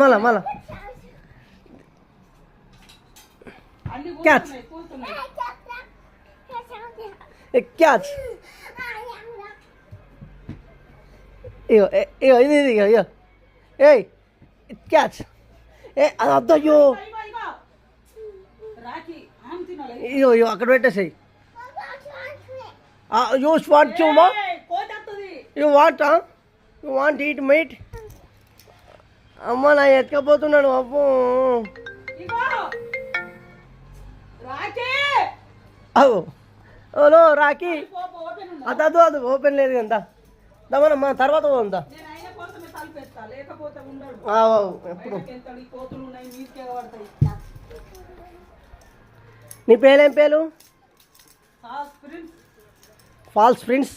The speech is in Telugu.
మళ్ళా క్యాచ్ క్యాచ్ ఇగో ఇగో ఇది ఇగో ఇగో ఏయ్ క్యాచ్ ఏ అది అద్దయ్యో ఇగో ఇగో అక్కడ పెట్టేసాయి యూ వాంట్ చూమా యూ వాంట్ ఈట్ మీట్ అమ్మ నా ఎత్తుకపోతున్నాడు అప్పు అవు ఓలో రాఖీ అదదు అది ఓపెన్ లేదు కదా దమన మన తర్వాత పోదా ఎప్పుడు నీ పేరేం పేరు ఫాల్స్ ప్రిన్స్